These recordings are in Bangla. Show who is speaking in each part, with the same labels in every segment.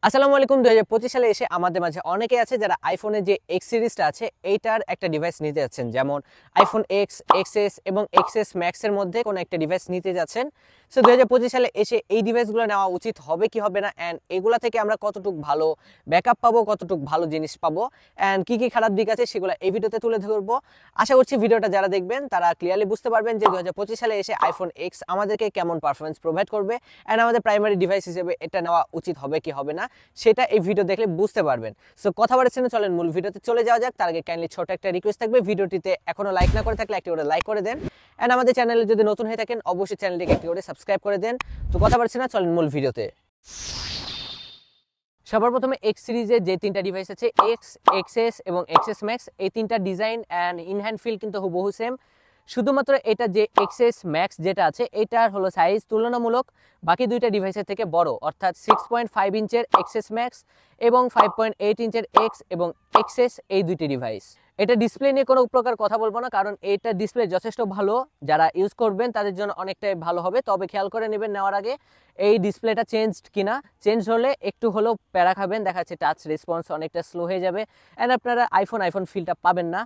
Speaker 1: আসসালামু আলাইকুম। 2025 সালে এসে আমাদের মাঝে অনেকে আছে যারা আইফোনের যে এক্স সিরিজটা আছে এইটার একটা ডিভাইস নিতে যাচ্ছেন, যেমন আইফোন এক্স, এক্সএস এবং এক্সএস ম্যাক্সের মধ্যে কোনো একটা ডিভাইস নিতে যাচ্ছেন। সো 2025 সালে এসে এই ডিভাইসগুলো নেওয়া উচিত হবে কি হবে না, অ্যান্ড এগুলা থেকে আমরা কতটুকু ভালো ব্যাকআপ পাবো, কতটুকু ভালো জিনিস পাবো, অ্যান্ড কী কী খারাপ দিক আছে সেগুলো এই ভিডিওতে তুলে ধরবো। আশা করছি ভিডিওটা যারা দেখবেন তারা ক্লিয়ারলি বুঝতে পারবেন যে 2025 সালে এসে আইফোন এক্স আমাদেরকে কেমন পারফরমেন্স প্রোভাইড করবে, অ্যান্ড আমাদের প্রাইমারি ডিভাইস হিসেবে এটা নেওয়া উচিত হবে কি হবে না সেটা এই ভিডিও দেখলে বুঝতে পারবেন। সো কথা বাড়াচ্ছি না, চলেন মূল ভিডিওতে চলে যাওয়া যাক। তার আগে কাইন্ডলি ছোট একটা রিকোয়েস্ট থাকবে, ভিডিওটিতে এখনো লাইক না করে থাকলে একটি করে লাইক করে দেন, এন্ড আমাদের চ্যানেলে যদি নতুন হয়ে থাকেন অবশ্যই চ্যানেলটিকে একটি করে সাবস্ক্রাইব করে দেন। তো কথা বাড়াচ্ছি না, চলেন মূল ভিডিওতে। সবার প্রথমে এক্স সিরিজের যে তিনটা ডিভাইস আছে, এক্স, এক্সএস এবং এক্সএস ম্যাক্স, এই তিনটা design and in hand feel কিন্তু হুবহু সেম। শুধুমাত্র এটা যে এক্সএস ম্যাক্স যেটা আছে এটার হলো সাইজ তুলনামূলক বাকি দুইটা ডিভাইসের থেকে বড়, অর্থাৎ 6.5 ইঞ্চের এক্সএস ম্যাক্স এবং 5.8 ইঞ্চের এক্স এবং এক্সএস, এই দুইটি ডিভাইস। এটা ডিসপ্লে নিয়ে কোনো প্রকার কথা বলবো না, কারণ এটা ডিসপ্লে যথেষ্ট ভালো, যারা ইউজ করবেন তাদের জন্য অনেকটাই ভালো হবে। তবে খেয়াল করে নেবেন নেওয়ার আগে এই ডিসপ্লেটা চেঞ্জড কিনা। চেঞ্জ হলে একটু হলেও প্যারা খাবেন, দেখা যাচ্ছে টাচ রেসপন্স অনেকটা স্লো হয়ে যাবে, অ্যান্ড আপনারা আইফোন ফিলটা পাবেন না।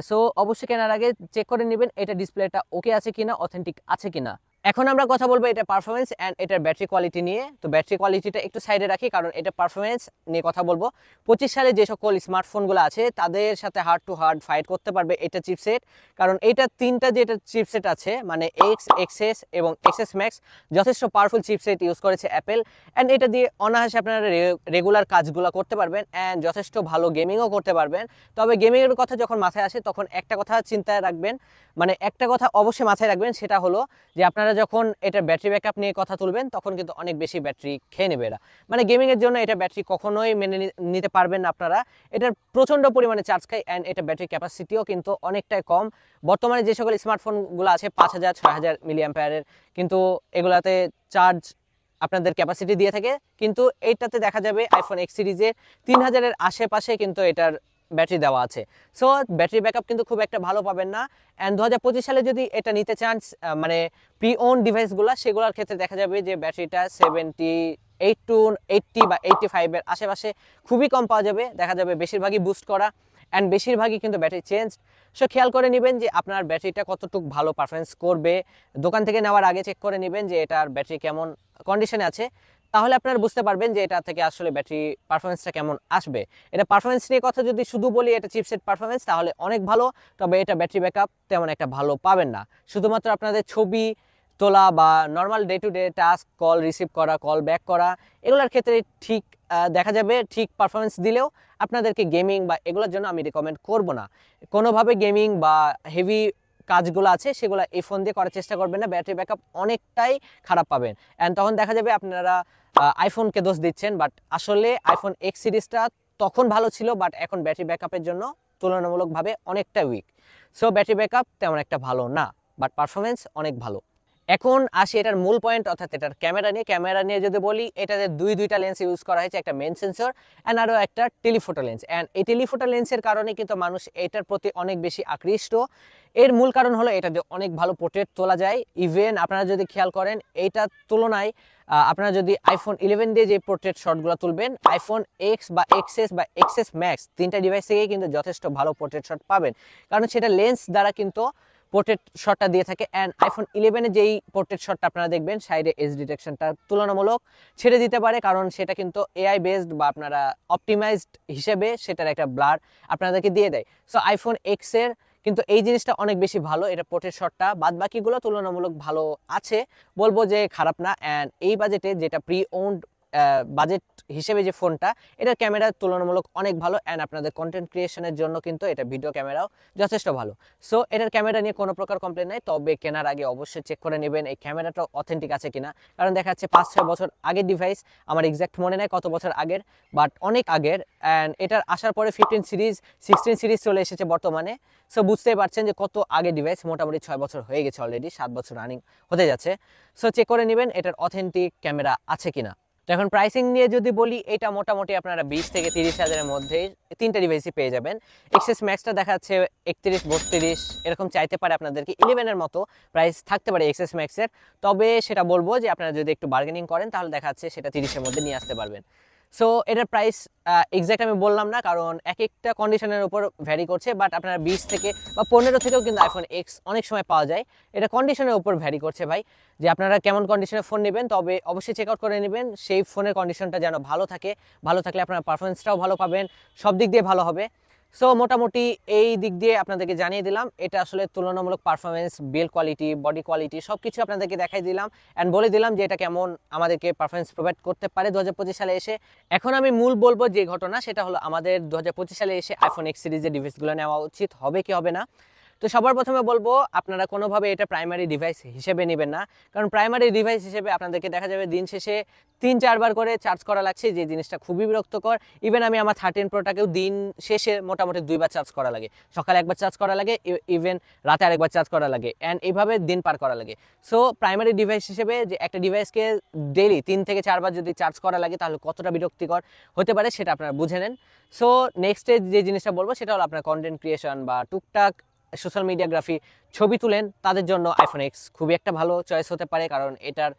Speaker 1: সো অবশ্যই কেনার আগে চেক করে নেবেন এটা ডিসপ্লেটা ওকে আছে কিনা, অথেন্টিক আছে কিনা। এখন আমরা কথা বলবো এটা পারফরমেন্স অ্যান্ড এটার ব্যাটারি কোয়ালিটি নিয়ে। তো ব্যাটারি কোয়ালিটিটা একটু সাইডে রাখি, কারণ এটা পারফরমেন্স নিয়ে কথা বলবো। 25 সালে যে সকল স্মার্টফোনগুলো আছে তাদের সাথে হার্ড টু হার্ড ফাইট করতে পারবে এটা চিপসেট, কারণ এটা তিনটা যেটা চিপসেট আছে মানে এক্স, এক্সএস এবং এক্সএস ম্যাক্স, যথেষ্ট পাওয়ারফুল চিপসেট ইউজ করেছে অ্যাপেল, অ্যান্ড এটা দিয়ে অনায়াসে আপনারা রেগুলার কাজগুলো করতে পারবেন, অ্যান্ড যথেষ্ট ভালো গেমিংও করতে পারবেন। তবে গেমিংয়ের কথা যখন মাথায় আসে তখন একটা কথা চিন্তায় রাখবেন, মানে একটা কথা অবশ্যই মাথায় রাখবেন, সেটা হলো যে আপনারা যখন এটা ব্যাটারি ব্যাকআপ নিয়ে কথা তুলবেন তখন কিন্তু অনেক বেশি ব্যাটারি খেয়ে নেবে এরা। মানে গেমিংয়ের জন্য এটা ব্যাটারি কখনোই মেনে নিতে পারবেন না আপনারা। এটার প্রচণ্ড পরিমাণে চার্জ খায়, অ্যান্ড এটা ব্যাটারি ক্যাপাসিটিও কিন্তু অনেকটাই কম। বর্তমানে যে সকল স্মার্টফোনগুলো আছে 5000 6000 মিলি অ্যাম্পিয়ারের, কিন্তু এগুলাতে চার্জ আপনাদের ক্যাপাসিটি দিয়ে থাকে, কিন্তু এইটাতে দেখা যাবে আইফোন এক্স সিরিজে 3000-এর আশেপাশে কিন্তু এটার ব্যাটারি দেওয়া আছে। সো ব্যাটারি ব্যাকআপ কিন্তু খুব একটা ভালো পাবেন না। অ্যান্ড 2025 সালে যদি এটা নিতে চান মানে প্রি ওন ডিভাইসগুলো, সেগুলোর ক্ষেত্রে দেখা যাবে যে ব্যাটারিটা 78 টু 80 বা 85-এর আশেপাশে খুবই কম পাওয়া যাবে। দেখা যাবে বেশিরভাগই বুস্ট করা, অ্যান্ড বেশিরভাগই কিন্তু ব্যাটারি চেঞ্জ। সো খেয়াল করে নেবেন যে আপনার ব্যাটারিটা কতটুকু ভালো পারফরমেন্স করবে। দোকান থেকে নেওয়ার আগে চেক করে নেবেন যে এটার ব্যাটারি কেমন কন্ডিশনে আছে, তাহলে আপনারা বুঝতে পারবেন যে এটা থেকে আসলে ব্যাটারি পারফরমেন্সটা কেমন আসবে। এটা পারফরমেন্স নিয়ে কথা যদি শুধু বলি এটা চিপসেট পারফরমেন্স, তাহলে অনেক ভালো, তবে এটা ব্যাটারি ব্যাকআপ তেমন একটা ভালো পাবেন না। শুধুমাত্র আপনাদের ছবি তোলা বা normal day to day task, call receive করা, কল ব্যাক করা, এগুলোর ক্ষেত্রে ঠিক দেখা যাবে, ঠিক পারফরমেন্স দিলেও আপনাদেরকে গেমিং বা এগুলোর জন্য আমি রেকমেন্ড করব না। কোনোভাবে গেমিং বা হেভি কাজগুলো আছে সেগুলো এই ফোন দিয়ে করার চেষ্টা করবেন না, ব্যাটারি ব্যাকআপ অনেকটাই খারাপ পাবেন, অ্যান্ড তখন দেখা যাবে আপনারা আইফোনকে দোষ দিচ্ছেন, বাট আসলে আইফোন এক্স সিরিজটা তখন ভালো ছিল, বাট এখন ব্যাটারি ব্যাকআপের জন্য তুলনামূলকভাবে অনেকটা উইক। সো ব্যাটারি ব্যাকআপ তেমন একটা ভালো না, বাট পারফরমেন্স অনেক ভালো। এখন আসি এটার মূল পয়েন্ট, অর্থাৎ এটার ক্যামেরা নিয়ে যদি বলি, এটাতে দুইটা লেন্স ইউজ করা হয়েছে, একটা মেন সেন্সর অ্যান্ড আরও একটা টেলিফোটো লেন্স, অ্যান্ড এই টেলিফোটো লেন্সের কারণে কিন্তু মানুষ এটার প্রতি অনেক বেশি আকৃষ্ট। এর মূল কারণ হলো এটা দিয়ে অনেক ভালো পোর্ট্রেট তোলা যায়। ইভেন আপনারা যদি খেয়াল করেন এইটার তুলনায় আপনারা যদি আইফোন 11 দিয়ে যে পোর্ট্রেট শটগুলো তুলবেন, আইফোন এক্স বা এক্সএস বা এক্সএস ম্যাক্স তিনটা ডিভাইস থেকেই কিন্তু যথেষ্ট ভালো পোর্ট্রেট শট পাবেন, কারণ সেটা লেন্স দ্বারা কিন্তু পোর্ট্রেট শটটা দিয়ে থাকে। অ্যান্ড আইফোন 11-এ যেই পোর্ট্রেট শটটা আপনারা দেখবেন সাইডে এজ ডিটেকশনটা তুলনামূলক ছেড়ে দিতে পারে, কারণ সেটা কিন্তু এআই বেসড বা আপনারা অপটিমাইজড হিসেবে সেটার একটা ব্লার আপনাদেরকে দিয়ে দেয়। সো আইফোন এক্সের কিন্তু এই জিনিসটা অনেক বেশি ভালো, এটা পোর্ট্রেট শটটা বাদ বাকিগুলো তুলনামূলক ভালো আছে, বলবো যে খারাপ না। অ্যান্ড এই বাজেটে যেটা প্রি ওন্ড বাজেট হিসেবে যে ফোনটা, এটার ক্যামেরা তুলনামূলক অনেক ভালো, অ্যান্ড আপনাদের কন্টেন্ট ক্রিয়েশনের জন্য কিন্তু এটা ভিডিও ক্যামেরাও যথেষ্ট ভালো। সো এটার ক্যামেরা নিয়ে কোনো প্রকার কমপ্লেন নাই, তবে কেনার আগে অবশ্যই চেক করে নেবেন এই ক্যামেরাটা অথেন্টিক আছে কিনা, কারণ দেখা যাচ্ছে 5-6 বছর আগের ডিভাইস, আমার এক্স্যাক্ট মনে নেই কত বছর আগের, বাট অনেক আগের। অ্যান্ড এটার আসার পরে 15 সিরিজ 16 সিরিজ চলে এসেছে বর্তমানে। সো বুঝতেই পারছেন যে কত আগে ডিভাইস, মোটামুটি 6 বছর হয়ে গেছে অলরেডি, 7 বছর রানিং হতে যাচ্ছে। সো চেক করে নেবেন এটার অথেন্টিক ক্যামেরা আছে কিনা। তো এখন প্রাইসিং নিয়ে যদি বলি, এটা মোটামুটি আপনারা 20 থেকে 30 হাজারের মধ্যে তিনটা ডিভাইসই পেয়ে যাবেন। এক্সএস ম্যাক্সটা দেখা যাচ্ছে 31 32 এরকম চাইতে পারে আপনাদেরকে, 11-এর মতো প্রাইস থাকতে পারে এক্সএস ম্যাক্সের। তবে সেটা বলবো যে আপনারা যদি একটু বার্গেনিং করেন তাহলে দেখা যাচ্ছে সেটা 30-এর মধ্যে নিয়ে আসতে পারবেন। সো এটার প্রাইস এক্স্যাক্ট আমি বললাম না, কারণ এক একটা কন্ডিশনের উপর ভ্যারি করছে। বাট আপনারা 20 থেকে বা 15 থেকেও কিন্তু আইফোন এক্স অনেক সময় পাওয়া যায়। এটা কন্ডিশনের উপর ভ্যারি করছে ভাই, যে আপনারা কেমন কন্ডিশনের ফোন নেবেন। তবে অবশ্যই চেক আউট করে নেবেন সেই ফোনের কন্ডিশনটা যেন ভালো থাকে। ভালো থাকলে আপনার পারফরমেন্সটাও ভালো পাবেন, সব দিক দিয়ে ভালো হবে। সো মোটামুটি এই দিক দিয়ে আপনাদেরকে জানিয়ে দিলাম। এটা আসলে তুলনামূলক performance, build quality, body quality সব কিছু আপনাদেরকে দেখাই দিলাম অ্যান্ড বলে দিলাম যে এটা কেমন আমাদেরকে পারফরমেন্স প্রোভাইড করতে পারে 2025 সালে এসে। এখন আমি মূল বলবো যে ঘটনা, সেটা হলো আমাদের 2025 সালে এসে আইফোন এক্স সিরিজের ডিভাইসগুলো নেওয়া উচিত হবে কি হবে না। তো সবার প্রথমে বলবো আপনারা কোনোভাবে এটা প্রাইমারি ডিভাইস হিসেবে নেবেন না, কারণ প্রাইমারি ডিভাইস হিসেবে আপনাদেরকে দেখা যাবে দিন শেষে 3-4 বার করে চার্জ করা লাগছে, যে জিনিসটা খুবই বিরক্তকর। ইভেন আমি আমার 13 প্রোটাকেও দিন শেষে মোটামুটি 2বার চার্জ করা লাগে, সকালে একবার চার্জ করা লাগে, ইভেন রাতে আরেকবার চার্জ করা লাগে, অ্যান্ড এইভাবে দিন পার করা লাগে। সো প্রাইমারি ডিভাইস হিসেবে যে একটা ডিভাইসকে ডেইলি 3 থেকে 4 বার যদি চার্জ করা লাগে তাহলে কতটা বিরক্তিকর হতে পারে সেটা আপনারা বুঝে নেন। সো নেক্সটে যে জিনিসটা বলবো সেটা হলো আপনার কন্টেন্ট ক্রিয়েশন বা টুকটাক সোশ্যাল মিডিয়াগ্রাফি ছবি তুলেন, তাদের জন্য আইফোন এক্স খুবই একটা ভালো চয়েস হতে পারে, কারণ এটার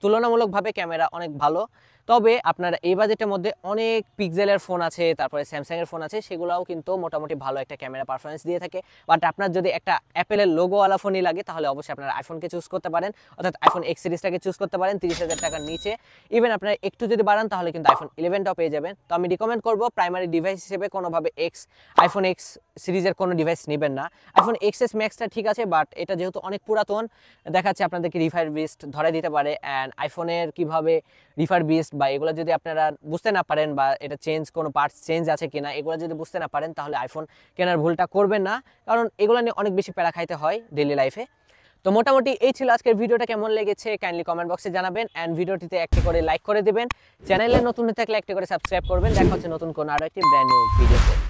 Speaker 1: তুলনামূলকভাবে ক্যামেরা অনেক ভালো। তবে আপনার এই বাজেটের মধ্যে অনেক পিক্সেলের ফোন আছে, তারপরে স্যামসাংয়ের ফোন আছে, সেগুলোও কিন্তু মোটামুটি ভালো একটা ক্যামেরা পারফরমেন্স দিয়ে থাকে। বাট আপনার যদি একটা অ্যাপেলের লোগোওয়ালা ফোনই লাগে তাহলে অবশ্যই আপনারা আইফোনকে চুজ করতে পারেন, অর্থাৎ আইফোন এক্স সিরিজটাকে চুজ করতে পারেন 30,000 টাকার নিচে। ইভেন আপনারা একটু যদি বাড়ান তাহলে কিন্তু আইফোন 11টাও পেয়ে যাবেন। তো আমি রিকমেন্ড করবো প্রাইমারি ডিভাইস হিসেবে কোনোভাবে আইফোন এক্স সিরিজের কোনো ডিভাইস নেবেন না। আইফোন এক্সএস ম্যাক্সটা ঠিক আছে, বাট এটা যেহেতু অনেক পুরাতন দেখাচ্ছে আপনাদেরকে রিফারবিশড ধরে দিতে পারে। অ্যান্ড আইফোনের কিভাবে রিফারবিশড বা এগুলো যদি আপনারা বুঝতে না পারেন, বা এটা কোনো পার্টস চেঞ্জ আছে কিনা এগুলো যদি বুঝতে না পারেন, তাহলে আইফোন কেনার ভুলটা করবেন না, কারণ এগুলো নিয়ে অনেক বেশি প্যারা খাইতে হয় ডেইলি লাইফে। তো মোটামুটি এই ছিল আজকের ভিডিওটা, কেমন লেগেছে কাইন্ডলি কমেন্ট বক্সে জানাবেন। অ্যান্ড ভিডিওটিতে একটি করে লাইক করে দিবেন, চ্যানেলে নতুন থাকলে একটি করে সাবস্ক্রাইব করবেন। দেখা হচ্ছে নতুন কোনো আরো একটি ব্র্যান্ড নিউ ভিডিওতে।